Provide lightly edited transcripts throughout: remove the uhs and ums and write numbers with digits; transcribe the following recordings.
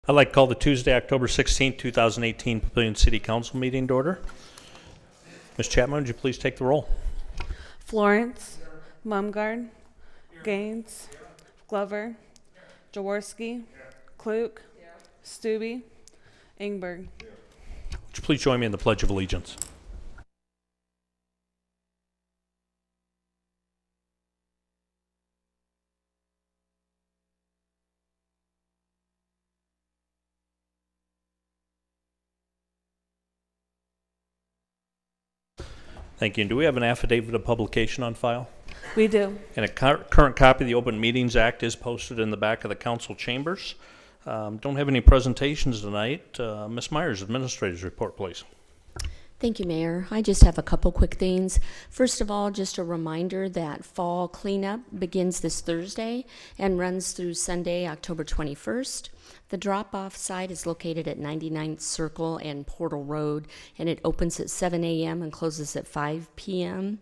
I'd like to call the Tuesday, October 16th, 2018 Papillion City Council meeting to order. Ms. Chapman, would you please take the roll? Florence, Mumgard, Gaines, Glover, Jaworski, Klug, Stubbe, Ingberg. Would you please join me in the Pledge of Allegiance? Thank you. And do we have an affidavit of publication on file? We do. And a current copy of the Open Meetings Act is posted in the back of the council chambers. Don't have any presentations tonight. Ms. Myers, Administrator's Report, please. Thank you, Mayor. I just have a couple quick things. First of all, just a reminder that fall cleanup begins this Thursday and runs through Sunday, October 21st. The drop-off site is located at 99th Circle and Portal Road, and it opens at 7 a.m. and closes at 5 p.m.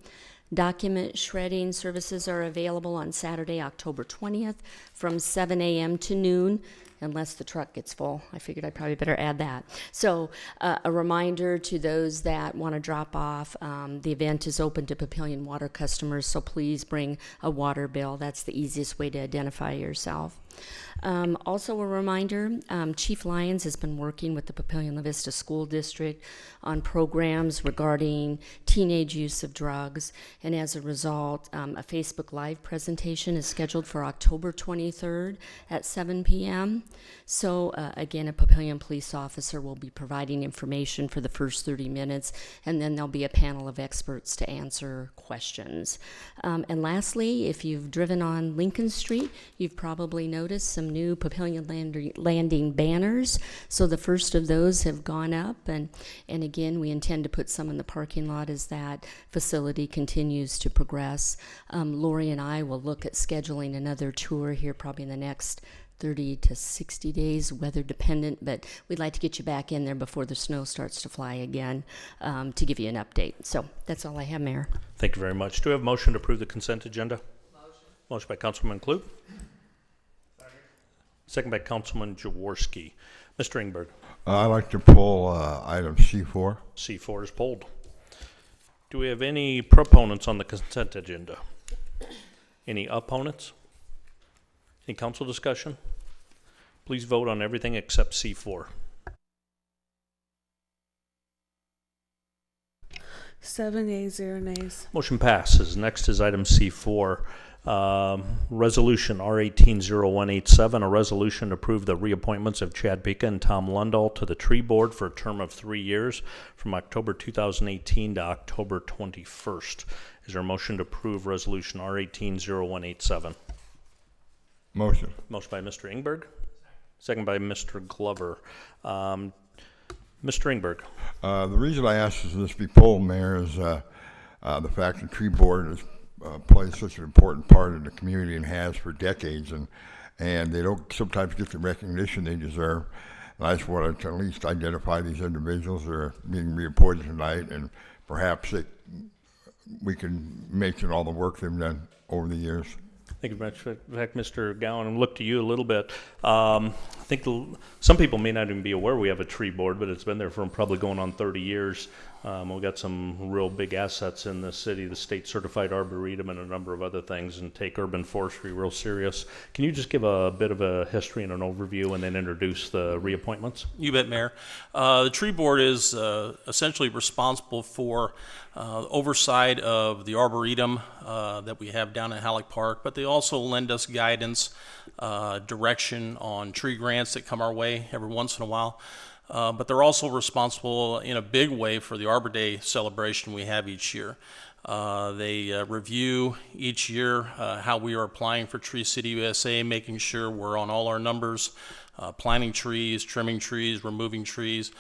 Document shredding services are available on Saturday, October 20th from 7 a.m. to noon, unless the truck gets full. I figured I probably better add that. So a reminder to those that want to drop off, the event is open to Papillion water customers, so please bring a water bill. That's the easiest way to identify yourself. Also a reminder, Chief Lyons has been working with the Papillion La Vista School District on programs regarding teenage use of drugs, and as a result, a Facebook Live presentation is scheduled for October 23rd at 7 p.m. So again, a Papillion police officer will be providing information for the first 30 minutes, and then there'll be a panel of experts to answer questions. And lastly, if you've driven on Lincoln Street, you've probably noticed some new Papillion Landing banners. So the first of those have gone up, and again, we intend to put some in the parking lot as that facility continues to progress. Lori and I will look at scheduling another tour here probably in the next 30 to 60 days, weather dependent, but we'd like to get you back in there before the snow starts to fly again to give you an update. So that's all I have, Mayor. Thank you very much. Do we have a motion to approve the consent agenda? Motion by Councilman Klug. Second by Councilman Jaworski. Mr. Ingberg. I'd like to pull item C4. C4 is pulled. Do we have any proponents on the consent agenda? Any opponents? Any council discussion? Please vote on everything except C4. 7 yeas, 0 nays. Motion passes. Next is item C4. Resolution R180187, a resolution to approve the reappointments of Chad Pika and Tom Lundahl to the Tree Board for a term of 3 years from October 2018 to October 21st. Is there a motion to approve resolution R180187? Motion. Motion by Mr. Ingberg. Second by Mr. Glover. Mr. Ingberg. The reason I asked this be pulled, Mayor, is the fact the Tree Board has plays such an important part in the community and has for decades, and they don't sometimes get the recognition they deserve. And I just want to at least identify these individuals that are being reappointed tonight, and perhaps we can mention all the work they've done over the years. Thank you very much. In fact, Mr. Gowan, I'm look to you a little bit. I think some people may not even be aware we have a tree board, but it's been there for probably going on 30 years. We've got some real big assets in the city, the state certified arboretum and a number of other things, and take urban forestry real serious. Can you just give a bit of a history and an overview and then introduce the reappointments? You bet, Mayor. The tree board is essentially responsible for oversight of the arboretum that we have down at Halleck Park, but they also lend us guidance, direction on tree grants that come our way every once in a while. But they're also responsible in a big way for the Arbor Day celebration we have each year. They review each year how we are applying for Tree City USA, making sure we're on all our numbers, planting trees, trimming trees, removing trees.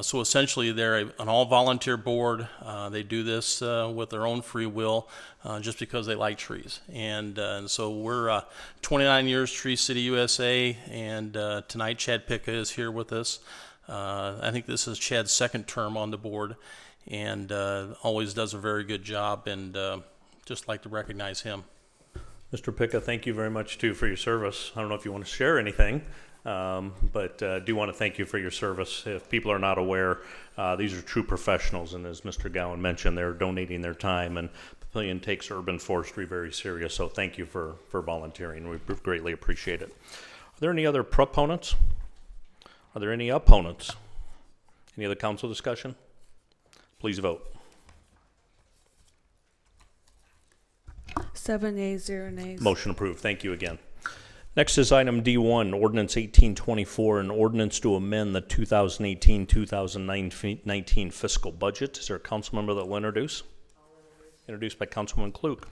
So essentially they're an all-volunteer board. They do this with their own free will just because they like trees. And so we're 29 years Tree City USA, and tonight Chad Pika is here with us. I think this is Chad's second term on the board, and always does a very good job, and just like to recognize him. Mr. Pika, thank you very much too for your service. I don't know if you want to share anything but do want to thank you for your service. If people are not aware, these are true professionals, and as Mr. Gowan mentioned, they're donating their time, and Papillion takes urban forestry very serious, so thank you for volunteering. We greatly appreciate it. Are there any other proponents? Are there any opponents? Any other council discussion? Please vote. 7 yeas, 0 nays. Motion approved. Thank you again. Next is item D1, Ordinance 1824, an ordinance to amend the 2018-2019 fiscal budget. Is there a council member that will introduce? Introduced by Councilwoman Klug.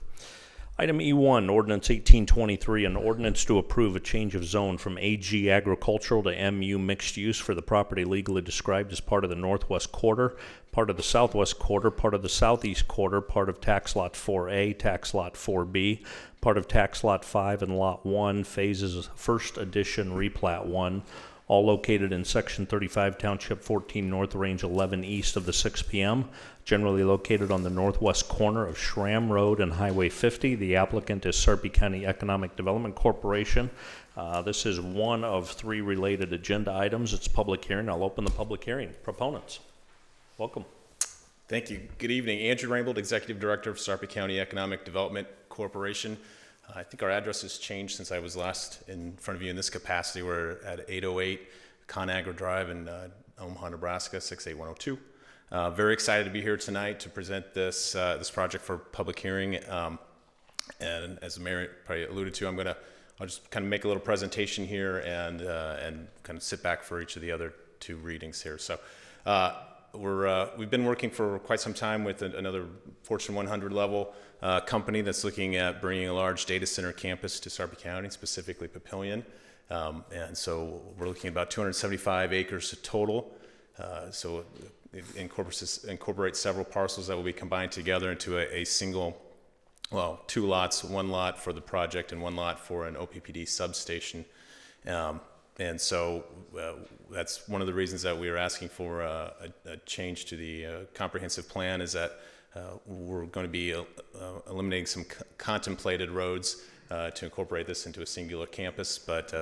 Item E1, Ordinance 1823, an ordinance to approve a change of zone from AG agricultural to MU mixed use for the property legally described as part of the northwest quarter, part of the southwest quarter, part of the southeast quarter, part of tax lot 4A, tax lot 4B, part of tax lot 5 and lot 1, phases first edition replat 1, all located in section 35, township 14 north, range 11 east of the 6 p.m., generally located on the northwest corner of Schramm Road and Highway 50. The applicant is Sarpy County Economic Development Corporation. This is one of 3 related agenda items. It's a public hearing. I'll open the public hearing. Proponents, welcome. Thank you. Good evening. Andrew Rainbold, Executive Director of Sarpy County Economic Development Corporation. I think our address has changed since I was last in front of you in this capacity. We're at 808 Conagra Drive in Omaha, Nebraska, 68102. Very excited to be here tonight to present this this project for public hearing. And as the mayor probably alluded to, I'll just kind of make a little presentation here and kind of sit back for each of the other 2 readings here. So we've been working for quite some time with another Fortune 100 level company that's looking at bringing a large data center campus to Sarpy County, specifically Papillion. And so we're looking at about 275 acres total. So it incorporates several parcels that will be combined together into a single, well, 2 lots, 1 lot for the project and 1 lot for an OPPD substation. And so that's one of the reasons that we are asking for a change to the comprehensive plan, is that we're going to be eliminating some contemplated roads to incorporate this into a singular campus. But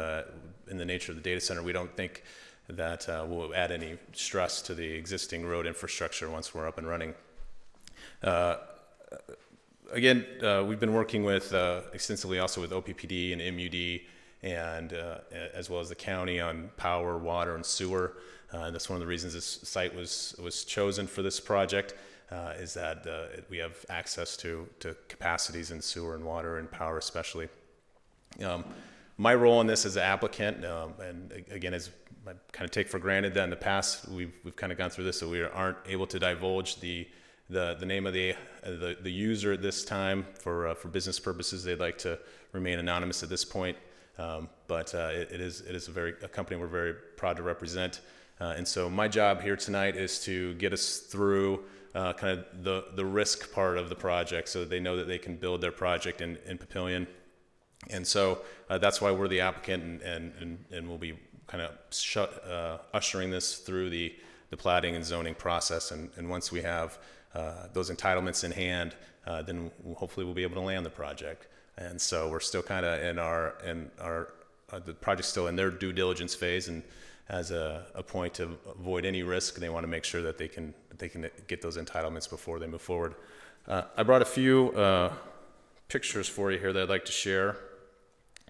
in the nature of the data center, we don't think that will add any stress to the existing road infrastructure once we're up and running. Again, we've been working with extensively also with OPPD and MUD, and as well as the county on power, water, and sewer. And that's one of the reasons this site was chosen for this project, is that we have access to capacities in sewer and water and power especially. My role in this as an applicant, and again, as I kind of take for granted that in the past we've kind of gone through this, so we aren't able to divulge the name of the user at this time for business purposes. They'd like to remain anonymous at this point. But it is a company we're very proud to represent. And so my job here tonight is to get us through kind of the risk part of the project, so that they know that they can build their project in Papillion. And so that's why we're the applicant, and we'll be kind of ushering this through the platting and zoning process. And once we have those entitlements in hand, then hopefully we'll be able to land the project. And so we're still kind of the project's still in their due diligence phase, and as a point to avoid any risk, they want to make sure that they can get those entitlements before they move forward. I brought a few pictures for you here that I'd like to share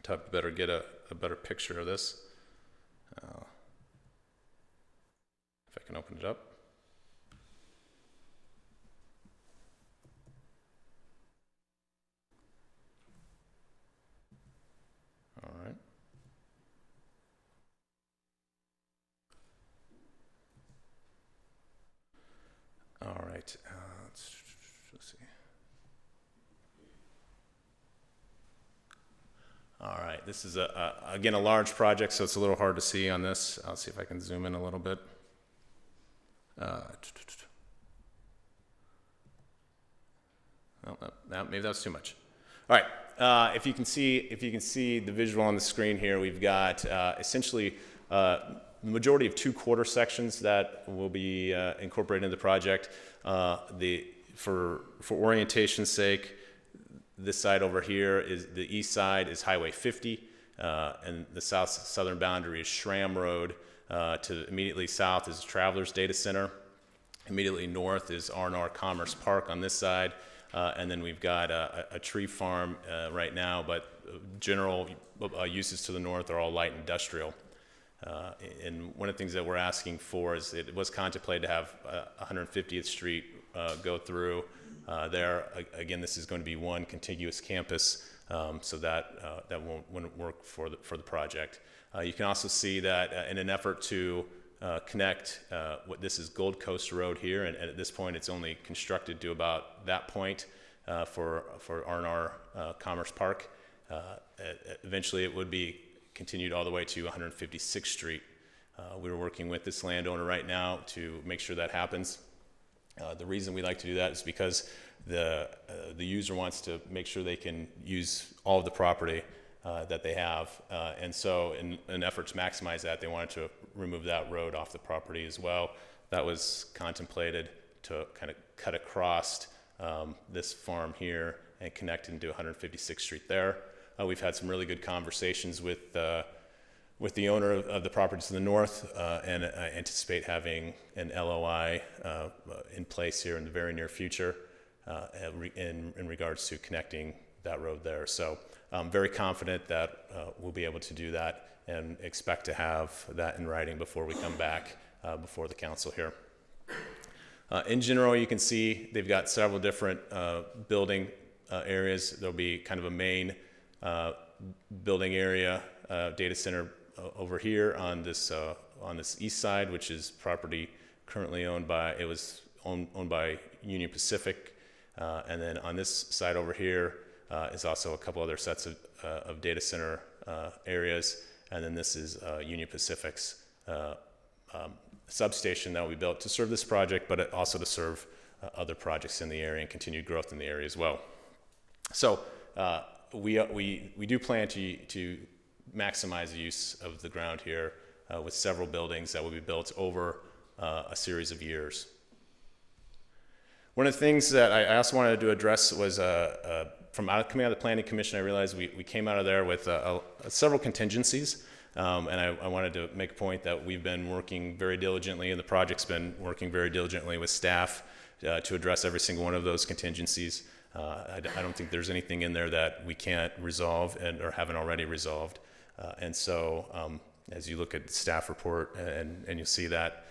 to better get a better picture of this. If I can open it up. All right. All right. Let's see. All right. This is again a large project, so it's a little hard to see on this. I'll see if I can zoom in a little bit. Maybe that's too much. All right. If you can see the visual on the screen here, we've got essentially the majority of 2 quarter sections that will be incorporated into the project. For orientation's sake, this side over here is the east side is Highway 50. and the southern boundary is Schramm Road. To immediately south is Travelers Data Center. Immediately north is R&R Commerce Park on this side, and then we've got a tree farm right now, but general uses to the north are all light industrial. And one of the things that we're asking for is it was contemplated to have 150th Street go through there. Again, this is going to be one contiguous campus, so that wouldn't work for the project. You can also see that in an effort to connect, what this is Gold Coast Road here, and at this point it's only constructed to about that point for R&R Commerce Park. Eventually it would be continued all the way to 156th Street. We're working with this landowner right now to make sure that happens. The reason we like to do that is because the user wants to make sure they can use all of the property that they have, and so in an effort to maximize that, they wanted to remove that road off the property as well. That was contemplated to kind of cut across this farm here and connect into 156th Street there. We've had some really good conversations with the owner of the property to the north, and I anticipate having an LOI in place here in the very near future in regards to connecting that road there. So I'm very confident that we'll be able to do that and expect to have that in writing before we come back before the council here. In general, you can see they've got several different building areas. There'll be kind of a main building area, data center over here on this east side, which is property currently owned by, it was owned by Union Pacific, and then on this side over here is also a couple other sets of data center areas, and then this is Union Pacific's substation that will be built to serve this project, but also to serve other projects in the area and continued growth in the area as well. So we do plan to maximize the use of the ground here with several buildings that will be built over a series of years. One of the things that I also wanted to address was coming out of the Planning Commission, I realized we came out of there with several contingencies, and I wanted to make a point that we've been working very diligently, and the project's been working very diligently with staff to address every single one of those contingencies. I don't think there's anything in there that we can't resolve or haven't already resolved. And so as you look at the staff report and you'll see that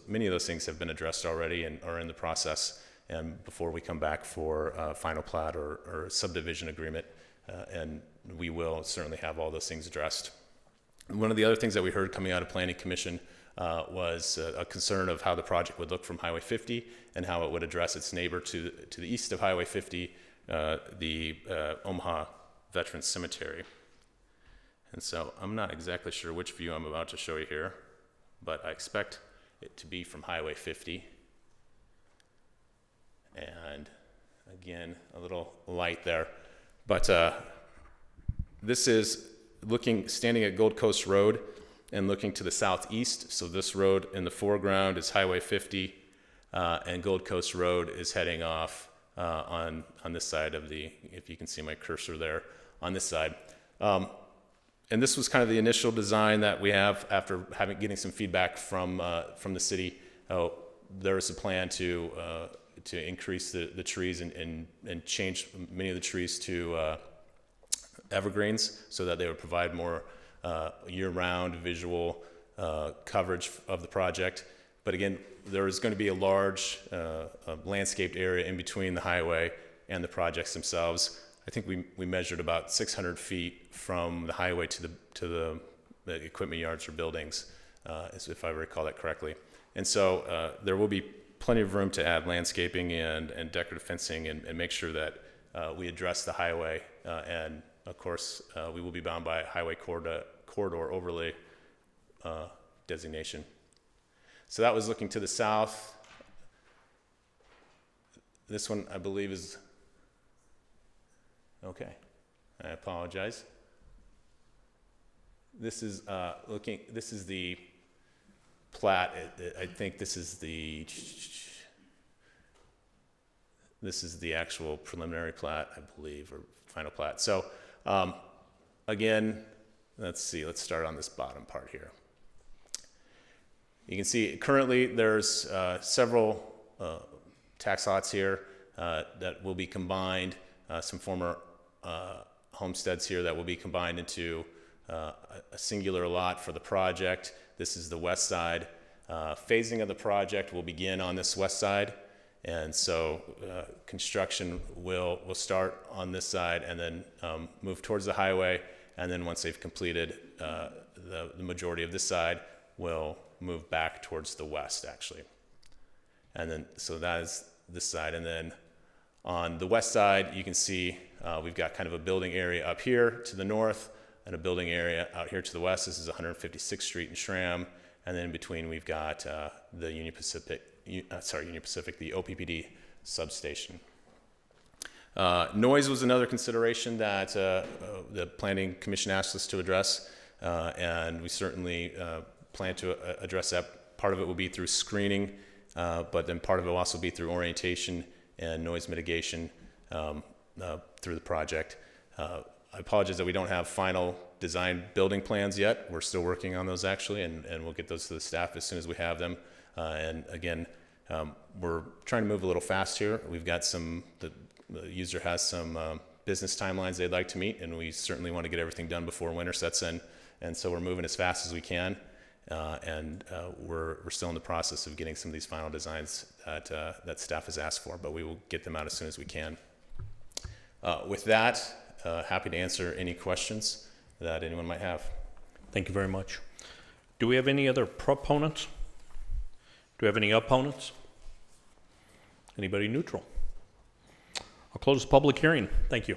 many of those things have been addressed already and are in the process, and before we come back for final plat or subdivision agreement, and we will certainly have all those things addressed. One of the other things that we heard coming out of Planning Commission was a concern of how the project would look from Highway 50 and how it would address its neighbor to the east of Highway 50, the Omaha Veterans Cemetery. And so I'm not exactly sure which view I'm about to show you here, but I expect it to be from Highway 50. And again, a little light there. But this is standing at Gold Coast Road and looking to the southeast. So this road in the foreground is Highway 50, and Gold Coast Road is heading off on this side of if you can see my cursor there, on this side. And this was kind of the initial design that we have after getting some feedback from the city. There is a plan to increase the trees and change many of the trees to evergreens so that they would provide more year-round visual coverage of the project. But again, there is going to be a large landscaped area in between the highway and the projects themselves. I think we measured about 600 feet from the highway to the equipment yards or buildings, if I recall that correctly. And so there will be plenty of room to add landscaping and decorative fencing and make sure that we address the highway. And of course, we will be bound by a highway corridor overlay designation. So that was looking to the south. This one, I believe, is okay. I apologize. This is this is the plat. I think this is the actual preliminary plat, I believe, or final plat. So again, let's see, let's start on this bottom part here. You can see currently there's several tax lots here that will be combined, some former homesteads here that will be combined into a singular lot for the project. This is the west side. Phasing of the project will begin on this west side, and so construction will start on this side and then move towards the highway, and then once they've completed the majority of this side, will move back towards the west, actually. And then, so that is this side. And then on the west side, you can see we've got kind of a building area up here to the north and a building area out here to the west. This is 156th Street in Schramm. And then in between, we've got the Union Pacific, the OPPD substation. Noise was another consideration that the Planning Commission asked us to address, and we certainly plan to address that. Part of it will be through screening, but then part of it will also be through orientation and noise mitigation through the project. I apologize that we don't have final design building plans yet. We're still working on those actually, and we'll get those to the staff as soon as we have them. And again, we're trying to move a little fast here. We've got the user has some business timelines they'd like to meet, and we certainly want to get everything done before winter sets in. And so we're moving as fast as we can. And we're still in the process of getting some of these final designs that staff has asked for, but we will get them out as soon as we can. With that, happy to answer any questions that anyone might have. Thank you very much. Do we have any other proponents? Do we have any opponents? Anybody neutral? I'll close the public hearing. Thank you.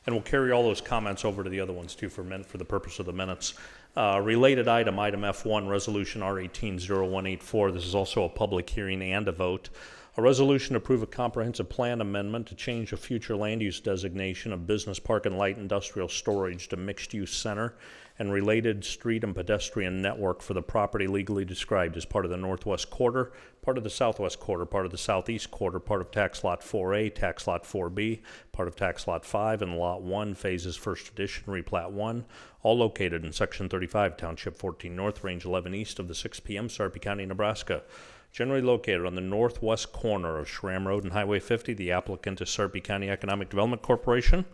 And we'll carry all those comments over to the other ones too for the purpose of the minutes. Related item F1, Resolution R180184. This is also a public hearing and a vote. A resolution to approve a comprehensive plan amendment to change a future land use designation of business park and light industrial storage to mixed use center and related street and pedestrian network for the property legally described as part of the northwest quarter, part of the southwest quarter, part of the southeast quarter, part of tax lot 4A, tax lot 4B, part of tax lot 5, and lot 1, phases first edition, replat 1, all located in section 35, township 14 north, range 11 east of the 6 p.m., Sarpy County, Nebraska. Generally located on the northwest corner of Schramm Road and Highway 50. The applicant is Sarpy County Economic Development Corporation.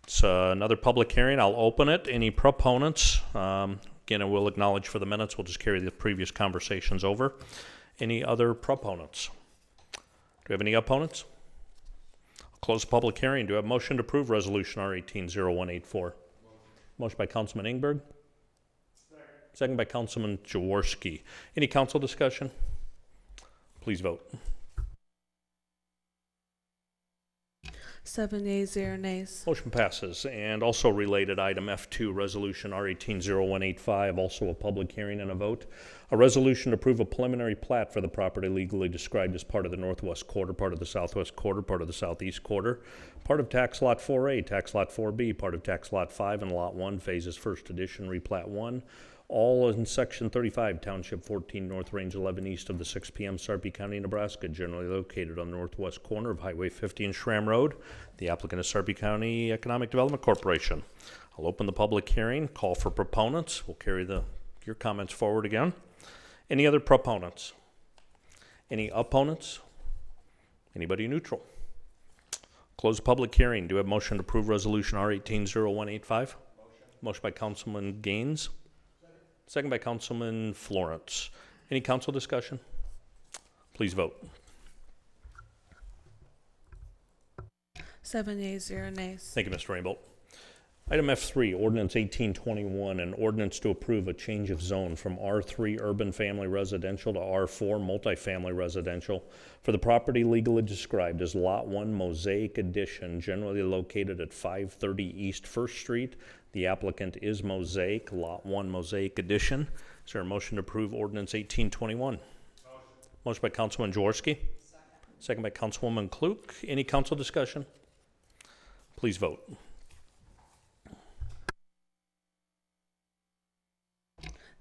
It's another public hearing. I'll open it. Any proponents? Again, I will acknowledge for the minutes. We'll just carry the previous conversations over. Any other proponents? Do we have any opponents? I'll close the public hearing. Do we have a motion to approve Resolution R180184? Motion by Councilman Ingberg. Second by Councilman Jaworski. Any council discussion? Please vote. 7 yeas, 0 nays. Motion passes. And also related item F2, Resolution R180185, also a public hearing and a vote. A resolution to approve a preliminary plat for the property legally described as part of the northwest quarter, part of the southwest quarter, part of the southeast quarter, part of tax lot 4A, tax lot 4B, part of tax lot 5 and lot 1, phases first edition, replat 1, all in section 35, township 14 north, range 11 east of the 6 p.m., Sarpy County, Nebraska, generally located on the northwest corner of Highway 50 and Schramm Road. The applicant is Sarpy County Economic Development Corporation. I'll open the public hearing, call for proponents. We'll carry your comments forward again. Any other proponents? Any opponents? Anybody neutral? Close the public hearing. Do we have a motion to approve Resolution R180185? Motion by Councilman Gaines. Second by Councilman Florence. Any council discussion? Please vote. 7 yeas, 0 nays. Thank you, Mr. Rainbolt. Item F3, Ordinance 1821, an ordinance to approve a change of zone from R3 Urban Family Residential to R4 Multifamily Residential for the property legally described as Lot 1 Mosaic Addition, generally located at 530 East 1st Street. The applicant is Mosaic, Lot 1 Mosaic Addition. Is there a motion to approve Ordinance 1821? Motion by Councilman Jaworski. Second by Councilwoman Klug. Any council discussion? Please vote.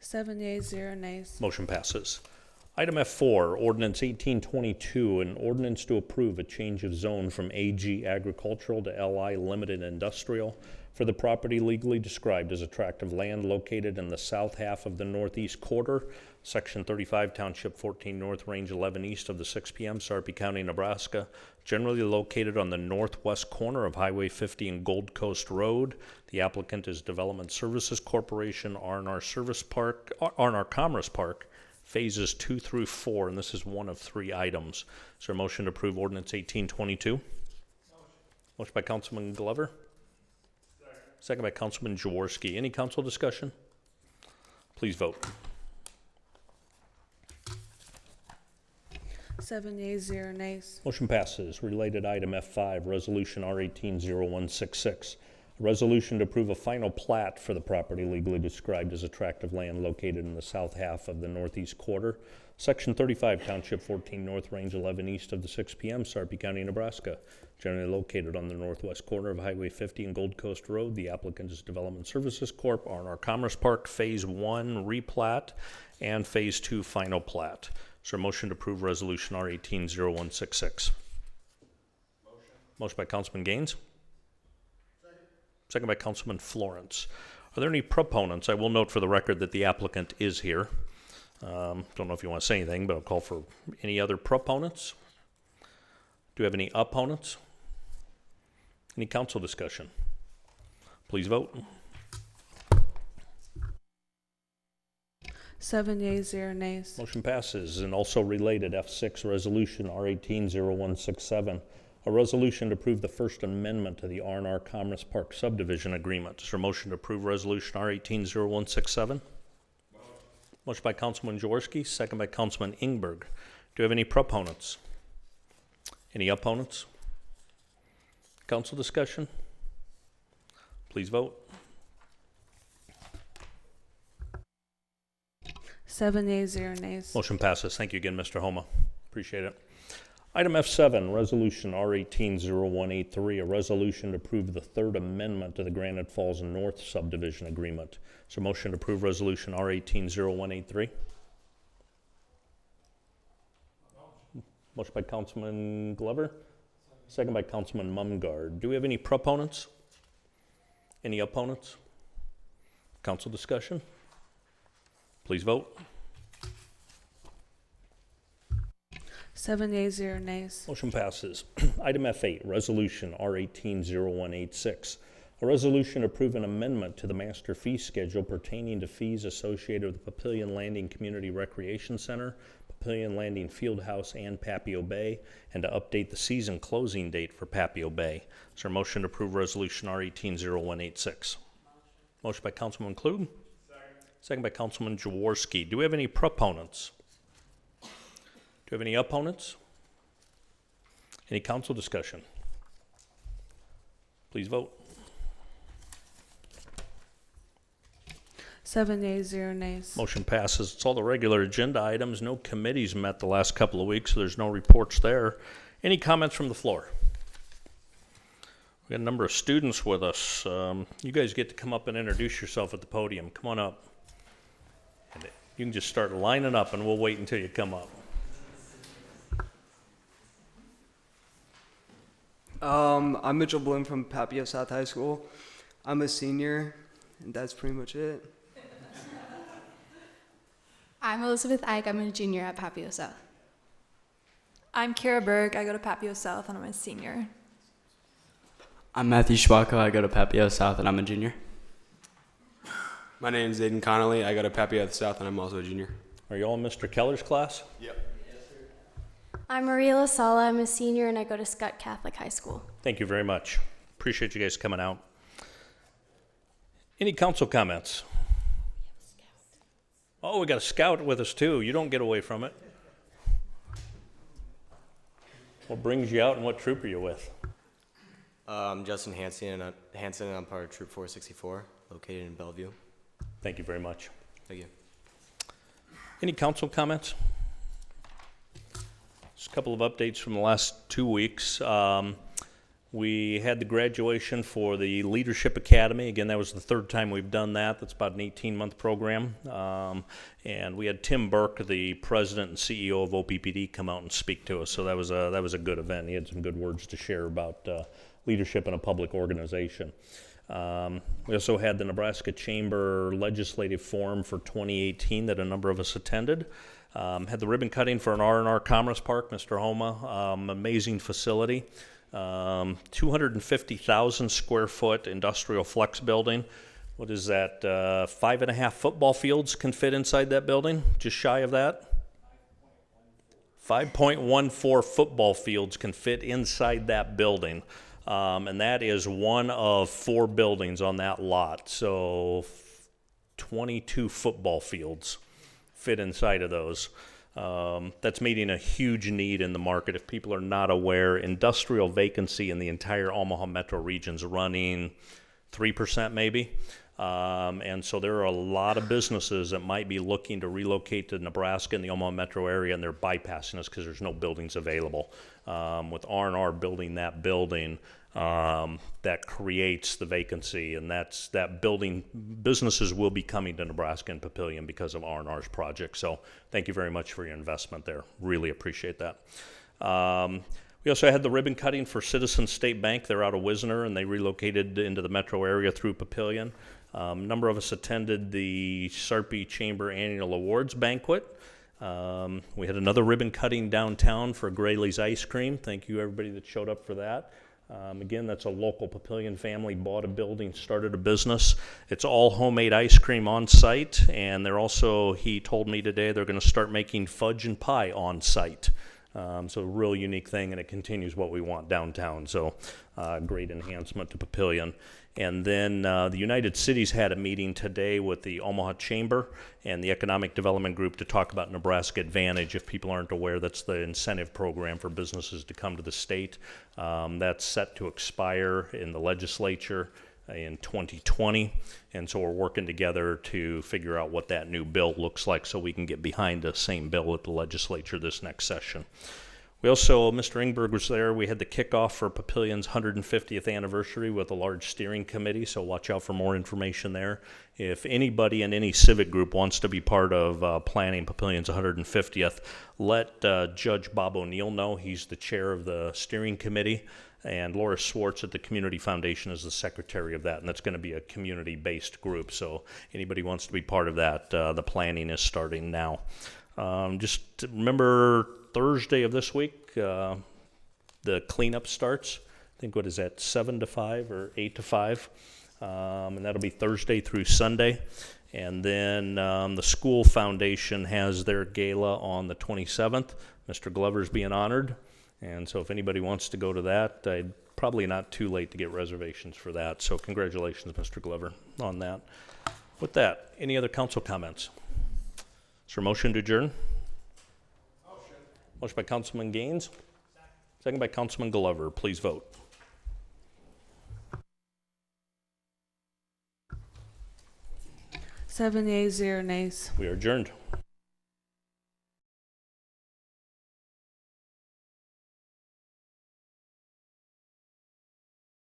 7 yeas, 0 nays. Motion passes. Item F4, Ordinance 1822, an ordinance to approve a change of zone from AG Agricultural to LI Limited Industrial for the property legally described as a tract of land located in the south half of the northeast quarter, Section 35, Township 14 North, Range 11 east of the 6 p.m., Sarpy County, Nebraska, generally located on the northwest corner of Highway 50 and Gold Coast Road. The applicant is Development Services Corporation, R&R Commerce Park, phases 2 through 4, and this is one of 3 items. Is there a motion to approve Ordinance 1822? Motion by Councilman Glover. Second by Councilman Jaworski. Any council discussion? Please vote. 7 yeas, 0 nays. Motion passes. Related item F5, Resolution R180166. A resolution to approve a final plat for the property legally described as a tract of land located in the south half of the northeast quarter, Section 35, Township 14 North, Range 11 east of the 6 p.m., Sarpy County, Nebraska, generally located on the northwest corner of Highway 50 and Gold Coast Road. The applicant is Development Services Corp., R&R Commerce Park, Phase 1 replat and Phase 2 final plat. Is there a motion to approve Resolution R180166? Motion by Councilman Gaines. Second by Councilman Florence. Are there any proponents? I will note for the record that the applicant is here. Don't know if you want to say anything, but I'll call for any other proponents. Do we have any opponents? Any council discussion? Please vote. 7 yeas, 0 nays. Motion passes. And also related, F6, Resolution R180167. A resolution to approve the First Amendment to the R&R Commerce Park Subdivision Agreement. Is there a motion to approve Resolution R180167? Motion by Councilman Jaworski, second by Councilman Ingberg. Do we have any proponents? Any opponents? Council discussion? Please vote. 7 yeas, 0 nays. Motion passes. Thank you again, Mr. Homa. Appreciate it. Item F7, Resolution R180183, a resolution to approve the Third Amendment to the Granite Falls North Subdivision Agreement. Is there a motion to approve Resolution R180183? Motion by Councilman Glover, second by Councilman Mumgard. Do we have any proponents? Any opponents? Council discussion? Please vote. 7 yeas, 0 nays. Motion passes. Item F8, Resolution R180186. A resolution to approve an amendment to the master fee schedule pertaining to fees associated with the Papillion Landing Community Recreation Center, Papillion Landing Fieldhouse, and Papio Bay, and to update the season closing date for Papio Bay. Is there a motion to approve Resolution R180186? Motion by Councilman Klug. Second by Councilman Jaworski. Do we have any proponents? Do we have any opponents? Any council discussion? Please vote. 7 yeas, 0 nays. Motion passes. It's all the regular agenda items. No committees met the last couple of weeks, so there's no reports there. Any comments from the floor? We got a number of students with us. You guys get to come up and introduce yourself at the podium. Come on up. And you can just start lining up, and we'll wait until you come up. I'm Mitchell Bloom from Papio South High School. I'm a senior, and that's pretty much it. I'm Elizabeth Ike. I'm a junior at Papio South. I'm Kara Berg. I go to Papio South and I'm a senior. I'm Matthew Schwacko. I go to Papio South and I'm a junior. My name is Aiden Connolly. I go to Papio South and I'm also a junior. Are you all in Mr. Keller's class? Yep. I'm Maria LaSala. I'm a senior and I go to Scott Catholic High School. Thank you very much. Appreciate you guys coming out. Any council comments? Oh, we got a scout with us too. You don't get away from it. What brings you out and what troop are you with? I'm Justin Hansen, and I'm part of Troop 464, located in Bellevue. Thank you very much. Thank you. Any council comments? Just a couple of updates from the last 2 weeks. We had the graduation for the Leadership Academy. Again, that was the third time we've done that. That's about an 18-month program. And we had Tim Burke, the president and CEO of OPPD, come out and speak to us. So that was a good event. He had some good words to share about leadership in a public organization. We also had the Nebraska Chamber Legislative Forum for 2018 that a number of us attended. Had the ribbon cutting for an R&R Commerce Park, Mr. Homa. Amazing facility. 250,000 square foot industrial flex building. What is that? 5.5 football fields can fit inside that building, just shy of that. 5.14 football fields can fit inside that building. And that is one of 4 buildings on that lot. So 22 football fields fit inside of those. That's meeting a huge need in the market. If people are not aware, industrial vacancy in the entire Omaha metro region is running 3% maybe. And so there are a lot of businesses that might be looking to relocate to Nebraska and the Omaha metro area, and they're bypassing us because there's no buildings available. With R&R building that building, that creates the vacancy, and that building, businesses will be coming to Nebraska and Papillion because of R&R's project. So thank you very much for your investment there. Really appreciate that. We also had the ribbon cutting for Citizens State Bank. They're out of Wisner, and they relocated into the metro area through Papillion. A number of us attended the Sarpy Chamber Annual Awards Banquet. We had another ribbon cutting downtown for Grayle's Ice Cream. Thank you, everybody that showed up for that. Again, that's a local Papillion family, bought a building, started a business. It's all homemade ice cream on site, and they're also, he told me today, they're going to start making fudge and pie on site. So a real unique thing, and it continues what we want downtown. So great enhancement to Papillion. And then the United Cities had a meeting today with the Omaha Chamber and the Economic Development Group to talk about Nebraska Advantage. If people aren't aware, that's the incentive program for businesses to come to the state. That's set to expire in the legislature in 2020. And so we're working together to figure out what that new bill looks like so we can get behind the same bill at the legislature this next session. We also, Mr. Ingberg was there. We had the kickoff for Papillion's 150th anniversary with a large steering committee, so watch out for more information there. If anybody in any civic group wants to be part of planning Papillion's 150th, let Judge Bob O'Neill know. He's the chair of the steering committee, and Laura Swartz at the Community Foundation is the secretary of that, and that's going to be a community-based group, so anybody wants to be part of that, the planning is starting now. Just remember Thursday of this week, the cleanup starts. I think, what is that, 7 to 5 or 8 to 5? And that'll be Thursday through Sunday. And then the school foundation has their gala on the 27th. Mr. Glover's being honored. And so if anybody wants to go to that, probably not too late to get reservations for that. So congratulations, Mr. Glover, on that. With that, any other council comments? Is there a motion to adjourn? Motion by Councilman Gaines. Second by Councilman Glover. Please vote. Seven yeas, 0 nays. We are adjourned.